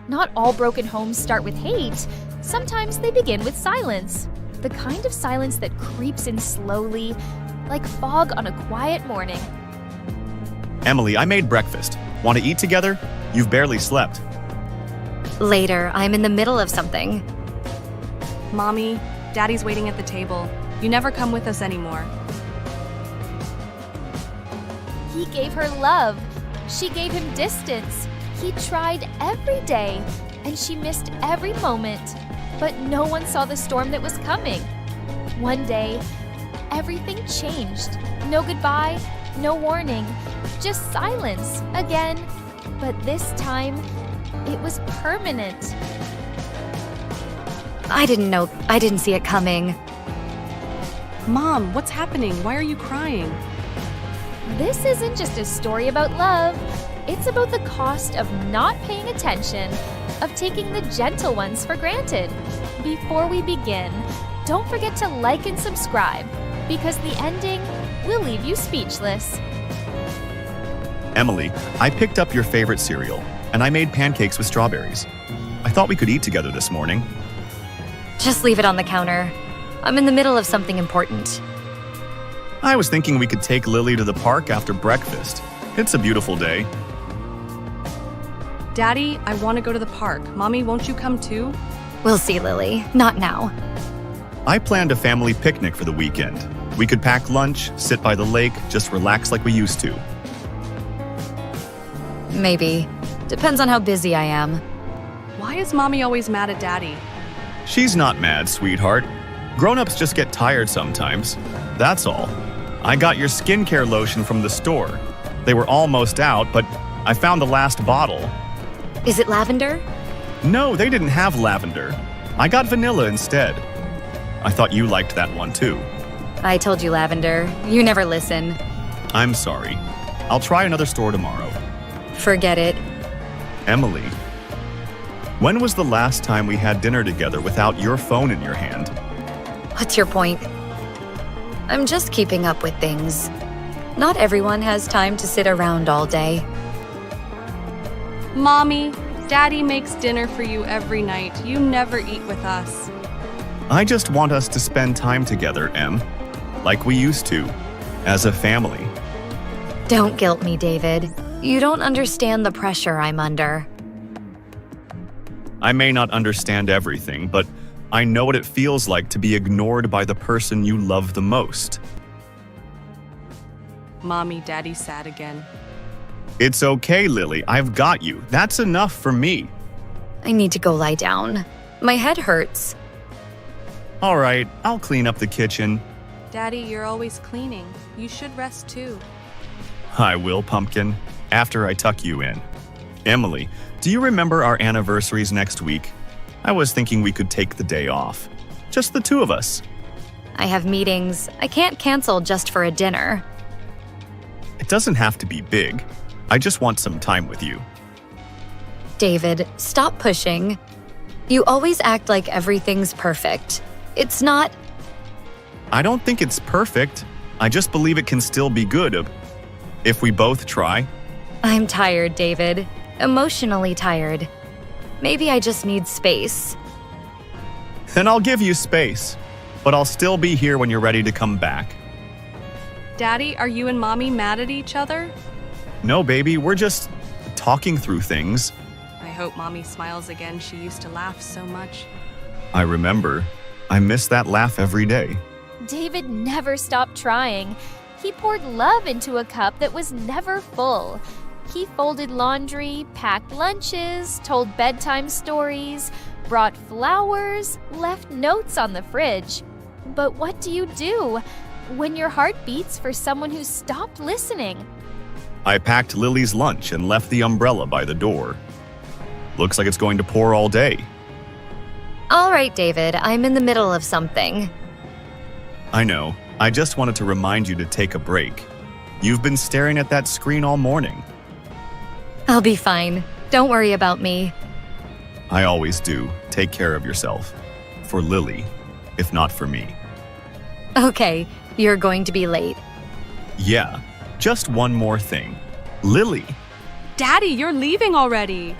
Not all broken homes start with hate. Sometimes they begin with silence. The kind of silence that creeps in slowly, like fog on a quiet morning. Emily, I made breakfast. Want to eat together? You've barely slept. Later, I'm in the middle of something. Mommy, Daddy's waiting at the table. You never come with us anymore. He gave her love. She gave him distance. He tried every day, and she missed every moment. But no one saw the storm that was coming. One day, everything changed. No goodbye, no warning, just silence again. But this time, it was permanent. I didn't see it coming. Mom, what's happening? Why are you crying? This isn't just a story about love. It's about the cost of not paying attention, of taking the gentle ones for granted. Before we begin, don't forget to like and subscribe, because the ending will leave you speechless. Emily, I picked up your favorite cereal, and I made pancakes with strawberries. I thought we could eat together this morning. Just leave it on the counter. I'm in the middle of something important. I was thinking we could take Lily to the park after breakfast. It's a beautiful day. Daddy, I want to go to the park. Mommy, won't you come too? We'll see, Lily. Not now. I planned a family picnic for the weekend. We could pack lunch, sit by the lake, just relax like we used to. Maybe. Depends on how busy I am. Why is Mommy always mad at Daddy? She's not mad, sweetheart. Grown-ups just get tired sometimes. That's all. I got your skincare lotion from the store. They were almost out, but I found the last bottle. Is it lavender? No, they didn't have lavender. I got vanilla instead. I thought you liked that one too. I told you lavender. You never listen. I'm sorry. I'll try another store tomorrow. Forget it. Emily, when was the last time we had dinner together without your phone in your hand? What's your point? I'm just keeping up with things. Not everyone has time to sit around all day. Mommy, Daddy makes dinner for you every night. You never eat with us. I just want us to spend time together, Em. Like we used to, as a family. Don't guilt me, David. You don't understand the pressure I'm under. I may not understand everything, but I know what it feels like to be ignored by the person you love the most. Mommy, Daddy's sad again. It's okay, Lily. I've got you. That's enough for me. I need to go lie down. My head hurts. All right, I'll clean up the kitchen. Daddy, you're always cleaning. You should rest too. I will, Pumpkin, after I tuck you in. Emily, do you remember our anniversaries next week? I was thinking we could take the day off. Just the two of us. I have meetings. I can't cancel just for a dinner. It doesn't have to be big. I just want some time with you. David, stop pushing. You always act like everything's perfect. It's not. I don't think it's perfect. I just believe it can still be good if we both try. I'm tired, David. Emotionally tired. Maybe I just need space. Then I'll give you space, but I'll still be here when you're ready to come back. Daddy, are you and Mommy mad at each other? No, baby, we're just talking through things. I hope Mommy smiles again. She used to laugh so much. I remember. I miss that laugh every day. David never stopped trying. He poured love into a cup that was never full. He folded laundry, packed lunches, told bedtime stories, brought flowers, left notes on the fridge. But what do you do when your heart beats for someone who stopped listening? I packed Lily's lunch and left the umbrella by the door. Looks like it's going to pour all day. All right, David, I'm in the middle of something. I know. I just wanted to remind you to take a break. You've been staring at that screen all morning. I'll be fine. Don't worry about me. I always do. Take care of yourself. For Lily, if not for me. Okay, you're going to be late. Yeah, just one more thing. Lily. Daddy, you're leaving already.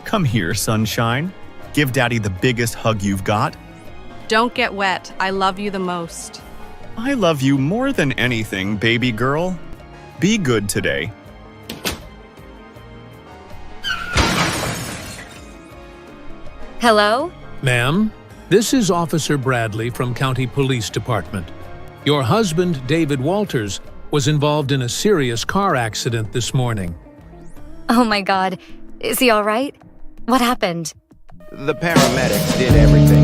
Come here, sunshine. Give Daddy the biggest hug you've got. Don't get wet. I love you the most. I love you more than anything, baby girl. Be good today. Hello? Ma'am, this is Officer Bradley from County Police Department. Your husband, David Walters, was involved in a serious car accident this morning. Oh my God. Is he all right? What happened? The paramedics did everything.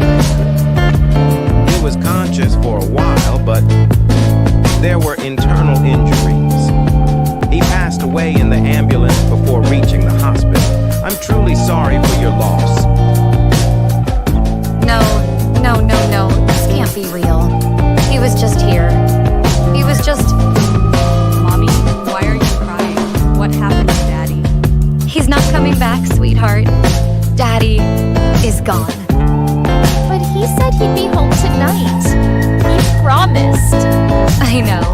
He was conscious for a while, but there were internal injuries. He passed away in the ambulance before reaching the hospital. I'm truly sorry for your loss. No. This can't be real. He was just here. He was just... Mommy, why are you crying? What happened to Daddy? He's not coming back, sweetheart. Daddy is gone. But he said he'd be home tonight. He promised. I know.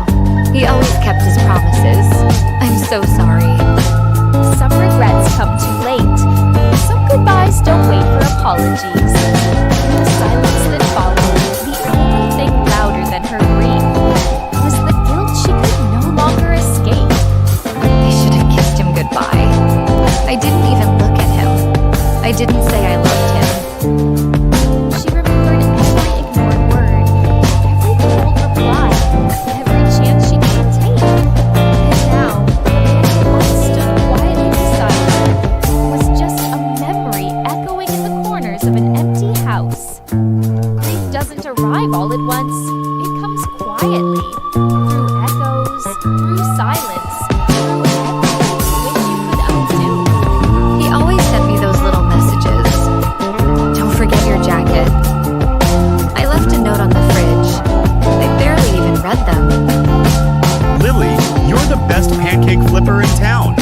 He always kept his promises. I'm so sorry. Some regrets come too late. Some goodbyes don't wait for apologies. In the silence that followed, the only thing louder than her grief was the guilt she could no longer escape. I should have kissed him goodbye. I didn't even look at him. I didn't say I loved him. She remembered every ignored word, every cold reply, every chance she didn't take. And now, the man who once stood quietly beside her was just a memory echoing in the corners of an empty house. Grief doesn't arrive all at once. It comes quietly, through echoes, through silence, through everything which you could undo. He always sent me those little messages. Don't forget your jacket. I left a note on the fridge. I barely even read them. Lily, you're the best pancake flipper in town.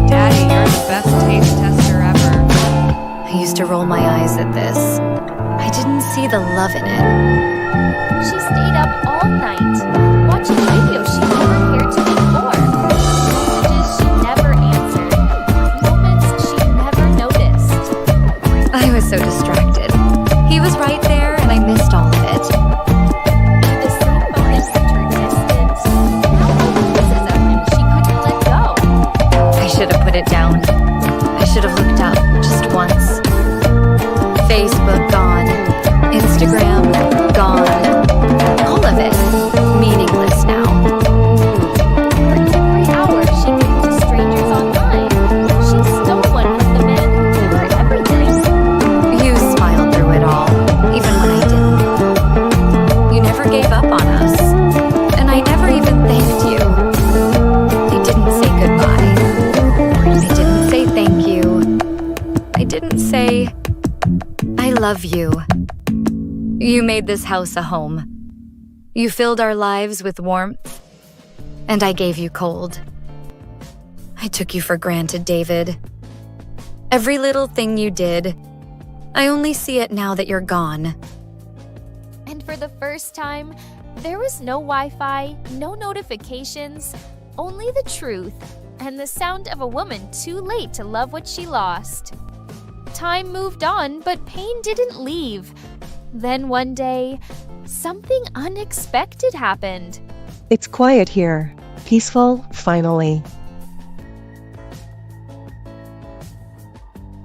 Daddy, you're the best taste tester ever. I used to roll my eyes at this. I didn't see the love in it. She stayed up all night, watching videos she never cared to before. Messages she never answered. Moments she never noticed. I was so distracted. He was right there and I missed all of it. The same moments that turned distant. Now all pieces of him she couldn't let go. I should have put it down. I should have looked up just once. Facebook gone. Instagram gone. All of it meaningless now. For every hour she gave to strangers online, she stole one from the man who gave her everything. You smiled through it all, even when I didn't. You never gave up on us, and I never even thanked you. I didn't say goodbye. I didn't say thank you. I didn't say I love you. You made this house a home. You filled our lives with warmth, and I gave you cold. I took you for granted, David. Every little thing you did, I only see it now that you're gone. And for the first time, there was no Wi-Fi, no notifications, only the truth and the sound of a woman too late to love what she lost. Time moved on, but pain didn't leave. Then one day, something unexpected happened. It's quiet here. Peaceful, finally.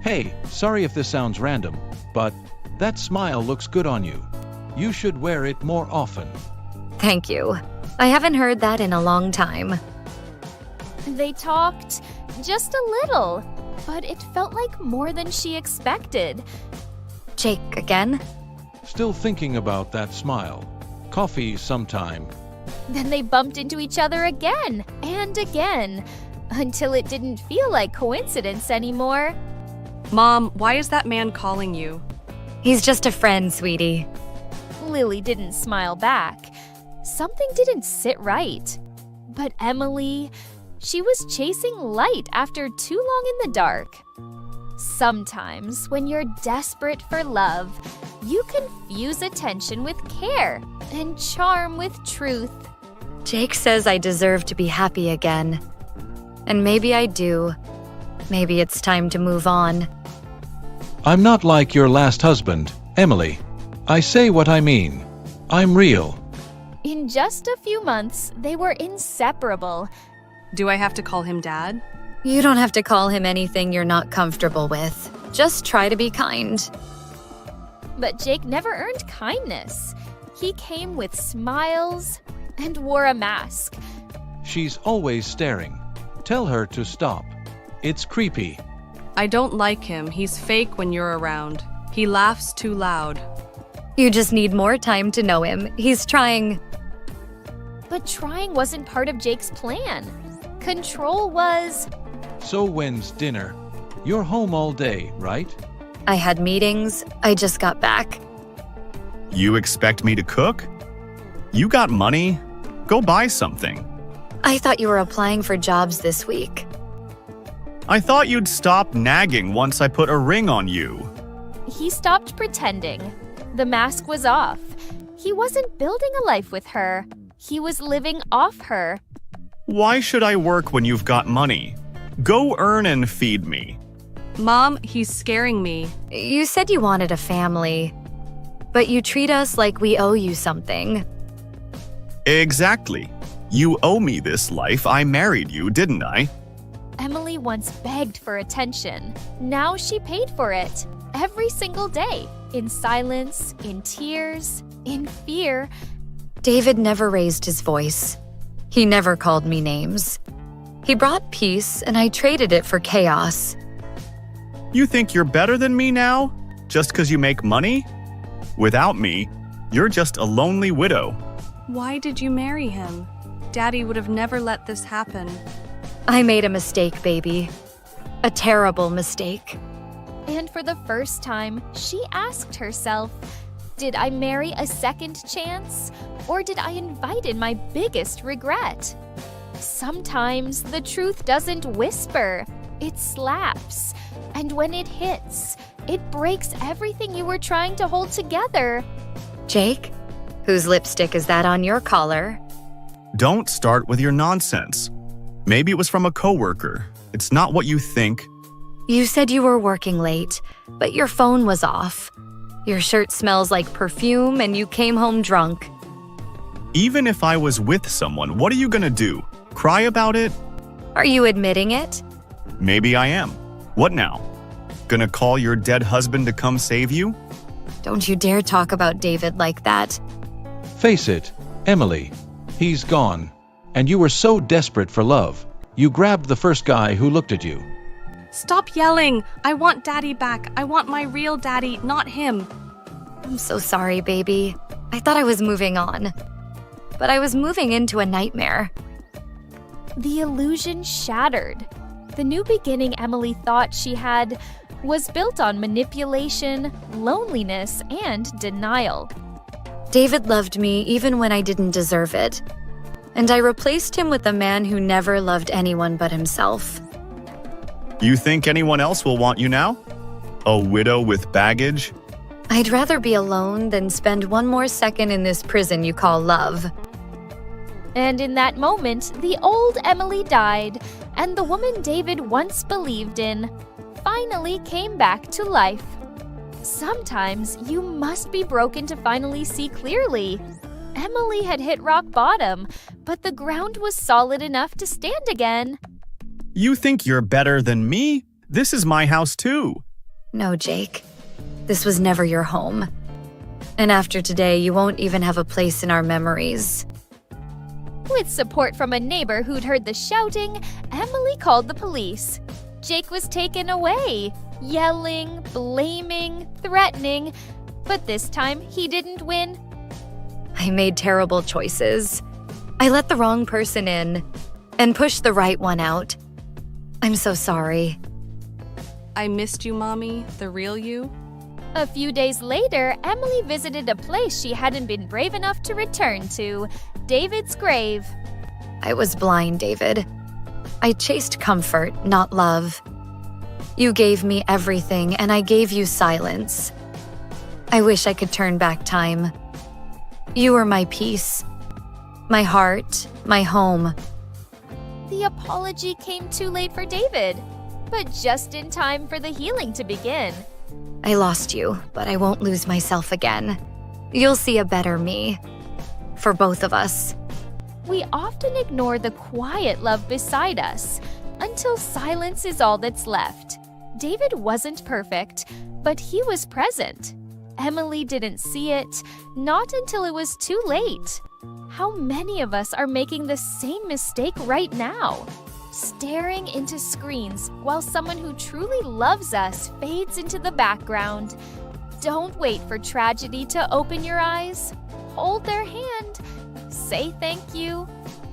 Hey, sorry if this sounds random, but that smile looks good on you. You should wear it more often. Thank you. I haven't heard that in a long time. They talked just a little, but it felt like more than she expected. Jake again? Still thinking about that smile. Coffee sometime. Then they bumped into each other again and again, until it didn't feel like coincidence anymore. Mom, why is that man calling you? He's just a friend, sweetie. Lily didn't smile back. Something didn't sit right. But Emily, she was chasing light after too long in the dark. Sometimes, when you're desperate for love, you confuse attention with care and charm with truth. Jake says I deserve to be happy again. And maybe I do. Maybe it's time to move on. I'm not like your last husband, Emily. I say what I mean. I'm real. In just a few months, they were inseparable. Do I have to call him Dad? You don't have to call him anything you're not comfortable with. Just try to be kind. But Jake never earned kindness. He came with smiles and wore a mask. She's always staring. Tell her to stop. It's creepy. I don't like him. He's fake when you're around. He laughs too loud. You just need more time to know him. He's trying. But trying wasn't part of Jake's plan. Control was. So when's dinner? You're home all day, right? I had meetings. I just got back. You expect me to cook? You got money? Go buy something. I thought you were applying for jobs this week. I thought you'd stop nagging once I put a ring on you. He stopped pretending. The mask was off. He wasn't building a life with her. He was living off her. Why should I work when you've got money? Go earn and feed me. Mom, he's scaring me. You said you wanted a family, but you treat us like we owe you something. Exactly. You owe me this life. I married you, didn't I? Emily once begged for attention. Now she paid for it. Every single day. In silence, in tears, in fear. David never raised his voice. He never called me names. He brought peace, and I traded it for chaos. You think you're better than me now? Just because you make money? Without me, you're just a lonely widow. Why did you marry him? Daddy would have never let this happen. I made a mistake, baby. A terrible mistake. And for the first time, she asked herself, did I marry a second chance? Or did I invite in my biggest regret? Sometimes the truth doesn't whisper, it slaps. And when it hits, it breaks everything you were trying to hold together. Jake, whose lipstick is that on your collar? Don't start with your nonsense. Maybe it was from a coworker. It's not what you think. You said you were working late, but your phone was off. Your shirt smells like perfume and you came home drunk. Even if I was with someone, what are you gonna do? Cry about it? Are you admitting it? Maybe I am. What now? Gonna call your dead husband to come save you? Don't you dare talk about David like that. Face it, Emily. He's gone. And you were so desperate for love. You grabbed the first guy who looked at you. Stop yelling! I want Daddy back. I want my real daddy, not him. I'm so sorry, baby. I thought I was moving on. But I was moving into a nightmare. The illusion shattered. The new beginning Emily thought she had was built on manipulation, loneliness, and denial. David loved me even when I didn't deserve it. And I replaced him with a man who never loved anyone but himself. You think anyone else will want you now? A widow with baggage? I'd rather be alone than spend one more second in this prison you call love. And in that moment, the old Emily died, and the woman David once believed in finally came back to life. Sometimes you must be broken to finally see clearly. Emily had hit rock bottom, but the ground was solid enough to stand again. You think you're better than me? This is my house too. No, Jake. This was never your home. And after today, you won't even have a place in our memories. With support from a neighbor who'd heard the shouting, Emily called the police. Jake was taken away, yelling, blaming, threatening, but this time he didn't win. I made terrible choices. I let the wrong person in and pushed the right one out. I'm so sorry. I missed you, Mommy, the real you. A few days later, Emily visited a place she hadn't been brave enough to return to, David's grave. I was blind, David. I chased comfort, not love. You gave me everything, and I gave you silence. I wish I could turn back time. You were my peace, my heart, my home. The apology came too late for David, but just in time for the healing to begin. I lost you, but I won't lose myself again. You'll see a better me. For both of us. We often ignore the quiet love beside us until silence is all that's left. David wasn't perfect, but he was present. Emily didn't see it, not until it was too late. How many of us are making the same mistake right now? Staring into screens while someone who truly loves us fades into the background. Don't wait for tragedy to open your eyes. Hold their hand. Say thank you.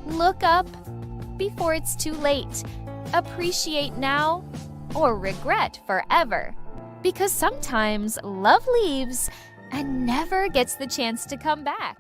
Look up before it's too late. Appreciate now or regret forever. Because sometimes love leaves and never gets the chance to come back.